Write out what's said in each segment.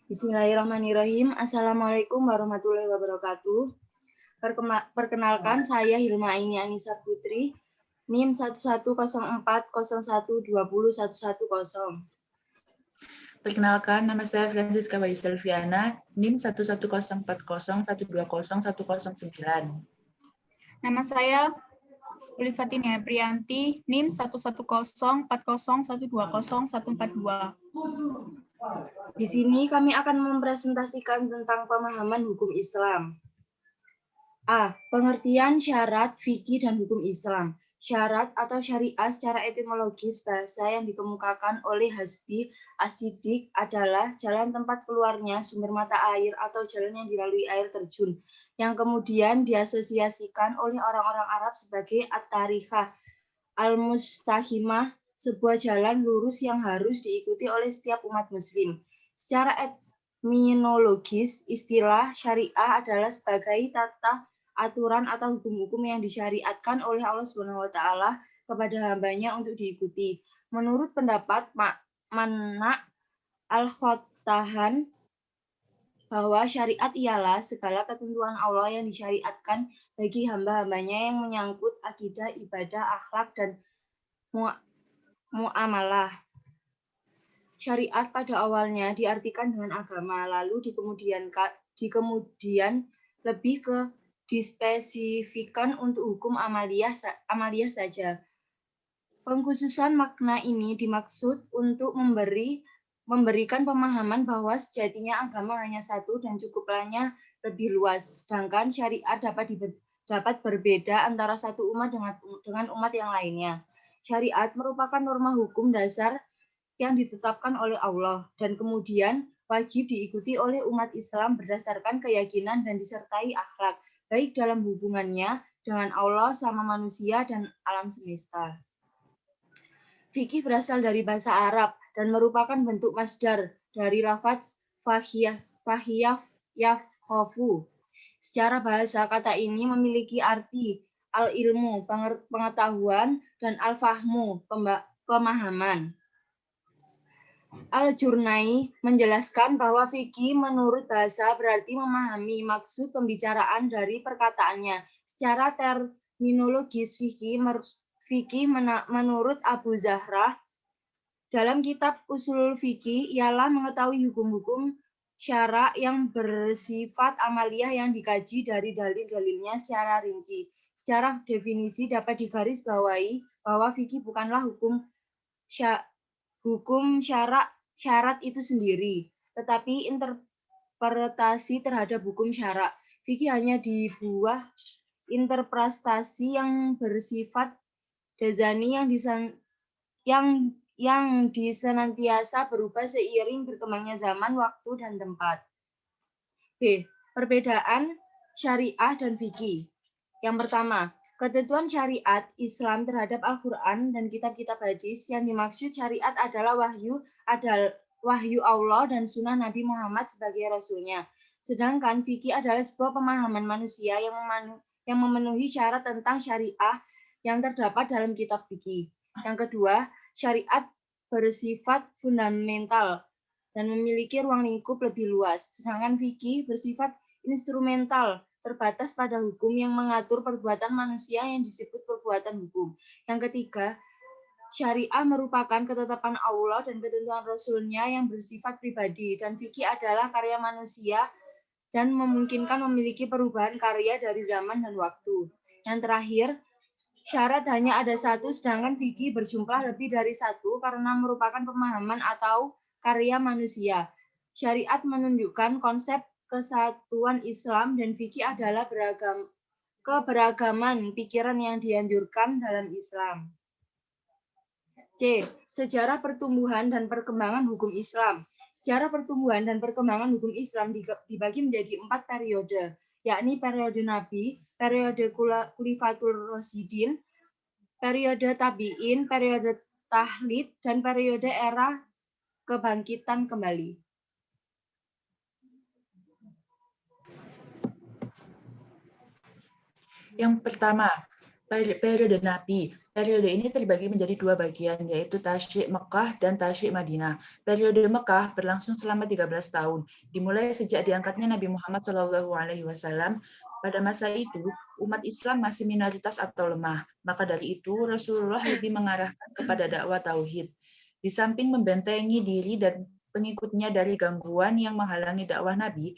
Bismillahirrahmanirrahim. Assalamualaikum warahmatullahi wabarakatuh. Perkenalkan, saya Hilma Aini Anissa Putri, NIM 110401201110. Perkenalkan, nama saya Francisca Bayu Selviana, NIM 11040120120109. Nama saya Ulifatina Priyanti, NIM 11040120120142. Di sini kami akan mempresentasikan tentang pemahaman hukum Islam. A. Pengertian syarat, fikih, dan hukum Islam. Syarat atau syariah secara etimologis bahasa yang dikemukakan oleh Hasbi As-Siddiq adalah jalan tempat keluarnya sumber mata air atau jalan yang dilalui air terjun, yang kemudian diasosiasikan oleh orang-orang Arab sebagai at-tariqah al-mustaqimah, sebuah jalan lurus yang harus diikuti oleh setiap umat muslim. Secara etimologis, istilah syariah adalah sebagai tata aturan atau hukum-hukum yang disyariatkan oleh Allah SWT kepada hambanya untuk diikuti. Menurut pendapat Mana Al-Khottahan, bahwa syariat ialah segala ketentuan Allah yang disyariatkan bagi hamba-hambanya yang menyangkut akidah, ibadah, akhlak, dan muamalah. Syariat pada awalnya diartikan dengan agama, lalu di kemudian lebih ke dispesifikan untuk hukum amaliyah saja. Pengkhususan makna ini dimaksud untuk memberikan pemahaman bahwa sejatinya agama hanya satu dan cukuplahnya lebih luas, sedangkan syariat dapat berbeda antara satu umat dengan umat yang lainnya. Syariat merupakan norma hukum dasar yang ditetapkan oleh Allah dan kemudian wajib diikuti oleh umat Islam berdasarkan keyakinan dan disertai akhlak, baik dalam hubungannya dengan Allah sama manusia dan alam semesta. Fikih berasal dari bahasa Arab dan merupakan bentuk masdar dari lafaz yafqahu. Secara bahasa, kata ini memiliki arti al-ilmu, pengetahuan, dan al-fahmu, pemahaman. Al-Jurnai menjelaskan bahwa fikih menurut bahasa berarti memahami maksud pembicaraan dari perkataannya. Secara terminologis fikih menurut Abu Zahrah dalam kitab Ushulul Fikih ialah mengetahui hukum-hukum syara yang bersifat amaliyah yang dikaji dari dalil-dalilnya secara rinci. Secara definisi dapat digarisbawahi bahwa fikih bukanlah hukum syarat itu sendiri, tetapi interpretasi terhadap hukum syarak. Fikih hanya dibuah interpretasi yang bersifat dzanni yang disenantiasa berubah seiring berkembangnya zaman, waktu, dan tempat. B. Perbedaan syariah dan fikih. Yang pertama, ketentuan syariat Islam terhadap Al-Quran dan kitab-kitab hadis. Yang dimaksud syariat adalah wahyu Allah dan sunnah Nabi Muhammad sebagai Rasulnya. Sedangkan fikih adalah sebuah pemahaman manusia yang memenuhi syarat tentang syariah yang terdapat dalam kitab fikih. Yang kedua, syariat bersifat fundamental dan memiliki ruang lingkup lebih luas. Sedangkan fikih bersifat instrumental, terbatas pada hukum yang mengatur perbuatan manusia yang disebut perbuatan hukum. Yang ketiga, syariah merupakan ketetapan Allah dan ketentuan Rasul-Nya yang bersifat pribadi, dan fikih adalah karya manusia dan memungkinkan memiliki perubahan karya dari zaman dan waktu. Yang terakhir, syarat hanya ada satu, sedangkan fikih berjumlah lebih dari satu karena merupakan pemahaman atau karya manusia. Syariat menunjukkan konsep kesatuan Islam dan fikih adalah keberagaman pikiran yang dianjurkan dalam Islam. C. Sejarah pertumbuhan dan perkembangan hukum Islam. Sejarah pertumbuhan dan perkembangan hukum Islam dibagi menjadi 4 periode, yakni periode Nabi, periode Khulifatul Rasyidin, periode Tabi'in, periode Tahlid, dan periode era kebangkitan kembali. Yang pertama, Periode Nabi. Periode ini terbagi menjadi dua bagian, yaitu Tasyrik Mekah dan Tasyrik Madinah. Periode Mekah berlangsung selama 13 tahun, dimulai sejak diangkatnya Nabi Muhammad SAW. Pada masa itu, umat Islam masih minoritas atau lemah. Maka dari itu, Rasulullah lebih mengarahkan kepada dakwah tauhid. Di samping membentengi diri dan pengikutnya dari gangguan yang menghalangi dakwah Nabi,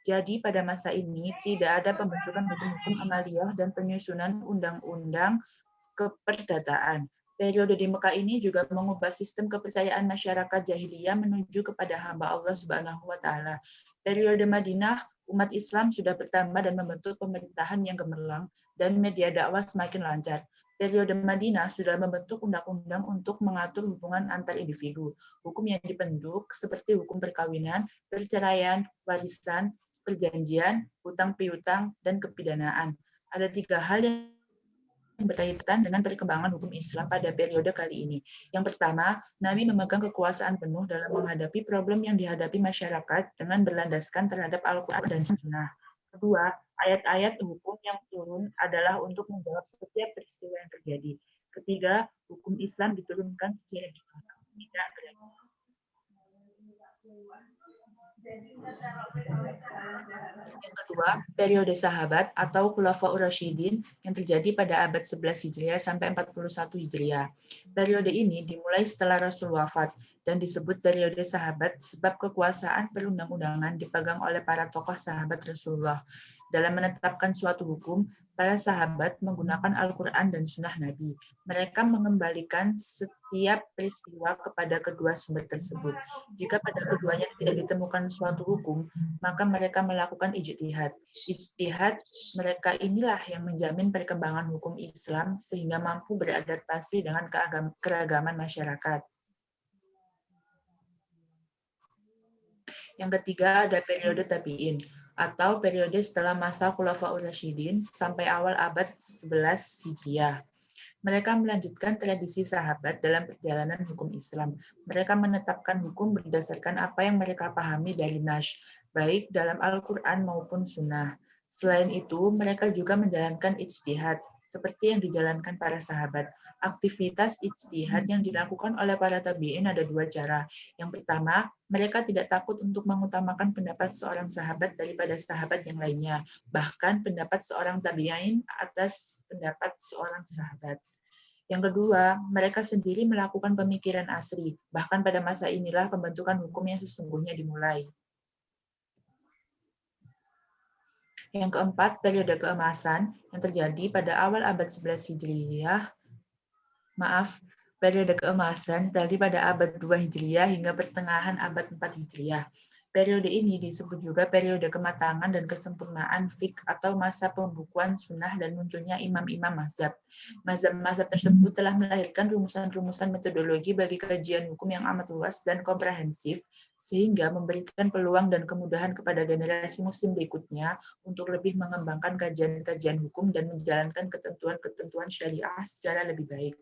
jadi pada masa ini tidak ada pembentukan hukum-hukum amaliyah dan penyusunan undang-undang keperdataan. Periode di Mekah ini juga mengubah sistem kepercayaan masyarakat jahiliyah menuju kepada hamba Allah Subhanahu wa taala. Periode Madinah, umat Islam sudah bertambah dan membentuk pemerintahan yang gemerlap dan media dakwah semakin lancar. Periode Madinah sudah membentuk undang-undang untuk mengatur hubungan antar individu. Hukum yang dibentuk seperti hukum perkawinan, perceraian, warisan, perjanjian, hutang piutang, dan kepidanaan. Ada 3 hal yang berkaitan dengan perkembangan hukum Islam pada periode kali ini. Yang pertama, Nabi memegang kekuasaan penuh dalam menghadapi problem yang dihadapi masyarakat dengan berlandaskan terhadap Al-Quran dan Sunnah. Kedua, ayat-ayat hukum yang turun adalah untuk menjawab setiap peristiwa yang terjadi. Ketiga, hukum Islam diturunkan secara tidak beragam. Yang kedua, periode sahabat atau Khulafaur Rasyidin yang terjadi pada abad 11 Hijriah sampai 41 Hijriah. Periode ini dimulai setelah Rasul wafat dan disebut periode sahabat sebab kekuasaan perundang-undangan dipegang oleh para tokoh sahabat Rasulullah. Dalam menetapkan suatu hukum, para sahabat menggunakan Al-Quran dan Sunnah Nabi. Mereka mengembalikan setiap peristiwa kepada kedua sumber tersebut. Jika pada keduanya tidak ditemukan suatu hukum, maka mereka melakukan ijtihad. Ijtihad mereka inilah yang menjamin perkembangan hukum Islam sehingga mampu beradaptasi dengan keragaman masyarakat. Yang ketiga ada periode tabi'in atau periode setelah masa Khulafaur Rasyidin sampai awal abad 11 Hijriah. Mereka melanjutkan tradisi sahabat dalam perjalanan hukum Islam. Mereka menetapkan hukum berdasarkan apa yang mereka pahami dari Nash, baik dalam Al-Quran maupun Sunnah. Selain itu, mereka juga menjalankan ijtihad, seperti yang dijalankan para sahabat. Aktivitas ijtihad yang dilakukan oleh para tabi'in ada 2 cara. Yang pertama, mereka tidak takut untuk mengutamakan pendapat seorang sahabat daripada sahabat yang lainnya, bahkan pendapat seorang tabi'in atas pendapat seorang sahabat. Yang kedua, mereka sendiri melakukan pemikiran asri. Bahkan pada masa inilah pembentukan hukum yang sesungguhnya dimulai. Yang keempat, periode keemasan yang terjadi pada awal abad 11 Hijriah. Periode keemasan terjadi pada abad 2 Hijriah hingga pertengahan abad 4 Hijriah. Periode ini disebut juga periode kematangan dan kesempurnaan fiqh atau masa pembukuan sunnah dan munculnya imam-imam mazhab. Mazhab-mazhab tersebut telah melahirkan rumusan-rumusan metodologi bagi kajian hukum yang amat luas dan komprehensif, sehingga memberikan peluang dan kemudahan kepada generasi muslim berikutnya untuk lebih mengembangkan kajian-kajian hukum dan menjalankan ketentuan-ketentuan syariah secara lebih baik.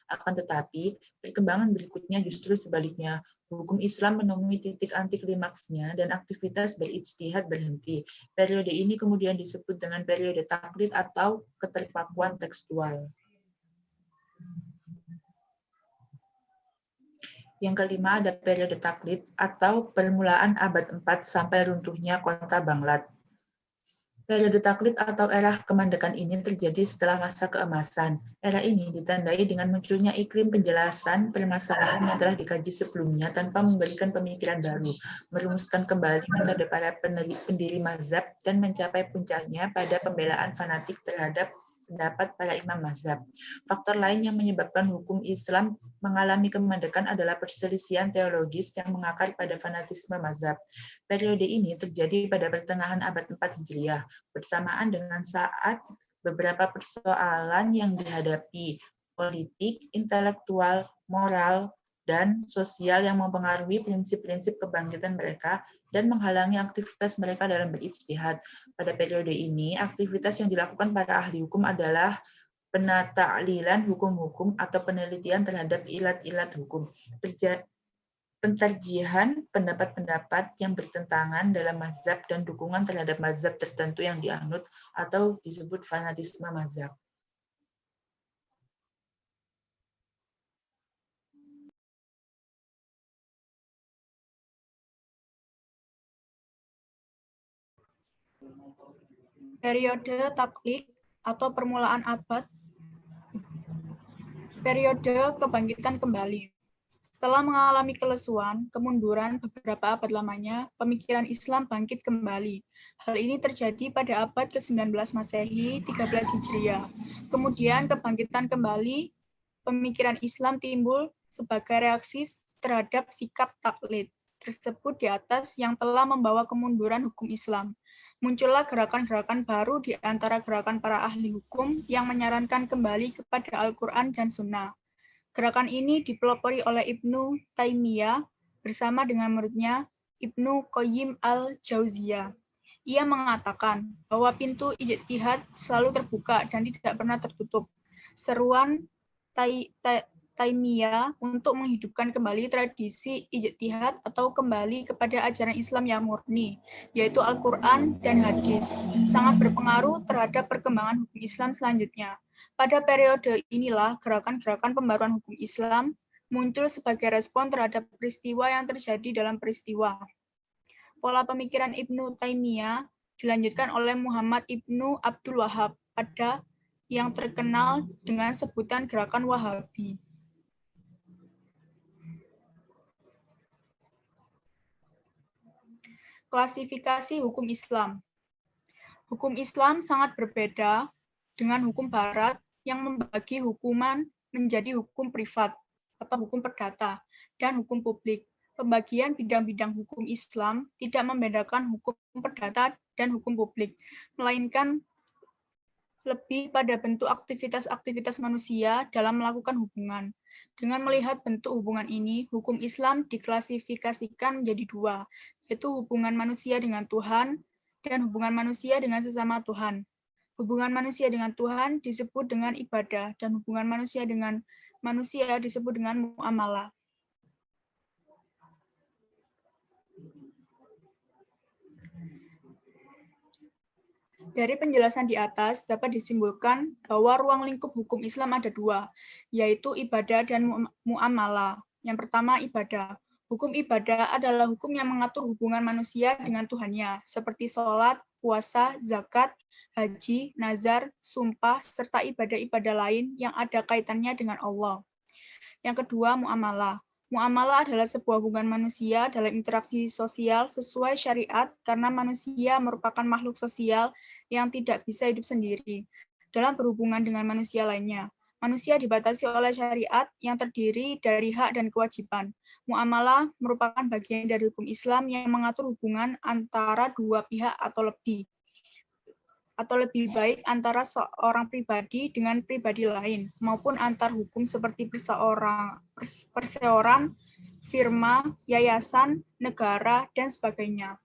Akan tetapi, perkembangan berikutnya justru sebaliknya. Hukum Islam menemui titik antiklimaksnya dan aktivitas berijtihad berhenti. Periode ini kemudian disebut dengan periode taklid atau keterpakuan tekstual. Yang kelima ada periode taklid atau permulaan abad 4 sampai runtuhnya kota Baghdad. Periode taklid atau era kemandekan ini terjadi setelah masa keemasan. Era ini ditandai dengan munculnya iklim penjelasan permasalahan yang telah dikaji sebelumnya tanpa memberikan pemikiran baru, merumuskan kembali metode para pendiri mazhab, dan mencapai puncaknya pada pembelaan fanatik terhadap pendapat para imam mazhab. Faktor lain yang menyebabkan hukum Islam mengalami kemandekan adalah perselisihan teologis yang mengakar pada fanatisme mazhab. Periode ini terjadi pada pertengahan abad 4 Hijriah, bersamaan dengan saat beberapa persoalan yang dihadapi, politik, intelektual, moral, dan sosial yang mempengaruhi prinsip-prinsip kebangkitan mereka dan menghalangi aktivitas mereka dalam berijtihad. Pada periode ini, aktivitas yang dilakukan para ahli hukum adalah penataklilan hukum-hukum atau penelitian terhadap ilat-ilat hukum, pentarjihan pendapat-pendapat yang bertentangan dalam mazhab dan dukungan terhadap mazhab tertentu yang dianut atau disebut fanatisme mazhab. Periode taklid atau permulaan abad. Periode kebangkitan kembali. Setelah mengalami kelesuan, kemunduran beberapa abad lamanya, pemikiran Islam bangkit kembali. Hal ini terjadi pada abad ke-19 Masehi, 13 Hijriah. Kemudian kebangkitan kembali, pemikiran Islam timbul sebagai reaksi terhadap sikap taklid tersebut di atas yang telah membawa kemunduran hukum Islam. Muncullah gerakan-gerakan baru di antara gerakan para ahli hukum yang menyarankan kembali kepada Al-Quran dan Sunnah. Gerakan ini dipelopori oleh Ibnu Taimiyah bersama dengan muridnya Ibnu Qayyim al-Jauziyah. Ia mengatakan bahwa pintu ijtihad selalu terbuka dan tidak pernah tertutup. Seruan Taimiyah untuk menghidupkan kembali tradisi ijtihad atau kembali kepada ajaran Islam yang murni, yaitu Al-Quran dan hadis, sangat berpengaruh terhadap perkembangan hukum Islam selanjutnya. Pada periode inilah gerakan-gerakan pembaruan hukum Islam muncul sebagai respon terhadap peristiwa yang terjadi dalam peristiwa. Pola pemikiran Ibnu Taimiyah dilanjutkan oleh Muhammad Ibnu Abdul Wahab pada yang terkenal dengan sebutan gerakan Wahabi. Klasifikasi hukum Islam. Hukum Islam sangat berbeda dengan hukum Barat yang membagi hukuman menjadi hukum privat atau hukum perdata dan hukum publik. Pembagian bidang-bidang hukum Islam tidak membedakan hukum perdata dan hukum publik, melainkan lebih pada bentuk aktivitas-aktivitas manusia dalam melakukan hubungan. Dengan melihat bentuk hubungan ini, hukum Islam diklasifikasikan menjadi dua, yaitu hubungan manusia dengan Tuhan dan hubungan manusia dengan sesama Tuhan. Hubungan manusia dengan Tuhan disebut dengan ibadah, dan hubungan manusia dengan manusia disebut dengan muamalah. Dari penjelasan di atas dapat disimpulkan bahwa ruang lingkup hukum Islam ada dua, yaitu ibadah dan muamalah. Yang pertama, ibadah. Hukum ibadah adalah hukum yang mengatur hubungan manusia dengan Tuhannya, seperti sholat, puasa, zakat, haji, nazar, sumpah, serta ibadah-ibadah lain yang ada kaitannya dengan Allah. Yang kedua, muamalah. Muamalah adalah sebuah hubungan manusia dalam interaksi sosial sesuai syariat karena manusia merupakan makhluk sosial yang tidak bisa hidup sendiri dalam berhubungan dengan manusia lainnya. Manusia dibatasi oleh syariat yang terdiri dari hak dan kewajiban. Muamalah merupakan bagian dari hukum Islam yang mengatur hubungan antara dua pihak atau lebih baik antara seorang pribadi dengan pribadi lain, maupun antar hukum seperti perseorangan, firma, yayasan, negara, dan sebagainya.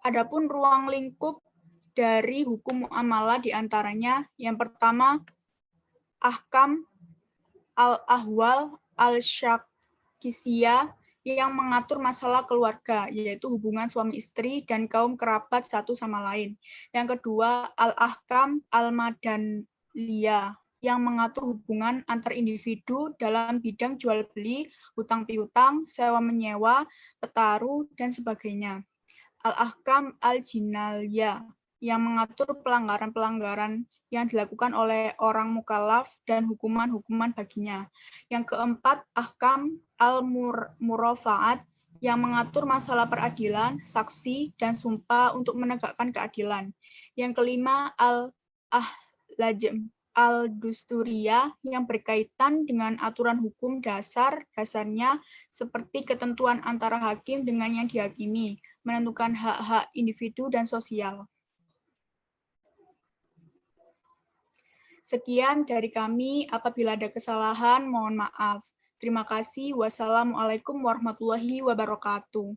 Adapun ruang lingkup dari hukum muamalah diantaranya, yang pertama, ahkam al-ahwal al-syakisiyah, yang mengatur masalah keluarga, yaitu hubungan suami istri dan kaum kerabat satu sama lain. Yang kedua, al-ahkam al-madaniyah, yang mengatur hubungan antar individu dalam bidang jual beli, hutang piutang, sewa menyewa, petaru, dan sebagainya. Al-ahkam al-jinaliyah, yang mengatur pelanggaran-pelanggaran yang dilakukan oleh orang mukallaf dan hukuman-hukuman baginya. Yang keempat, ahkam al-murafaat, yang mengatur masalah peradilan, saksi, dan sumpah untuk menegakkan keadilan. Yang kelima, al-dusturiyah, yang berkaitan dengan aturan hukum dasarnya seperti ketentuan antara hakim dengan yang dihakimi, menentukan hak-hak individu dan sosial. Sekian dari kami, apabila ada kesalahan, mohon maaf. Terima kasih. Wassalamualaikum warahmatullahi wabarakatuh.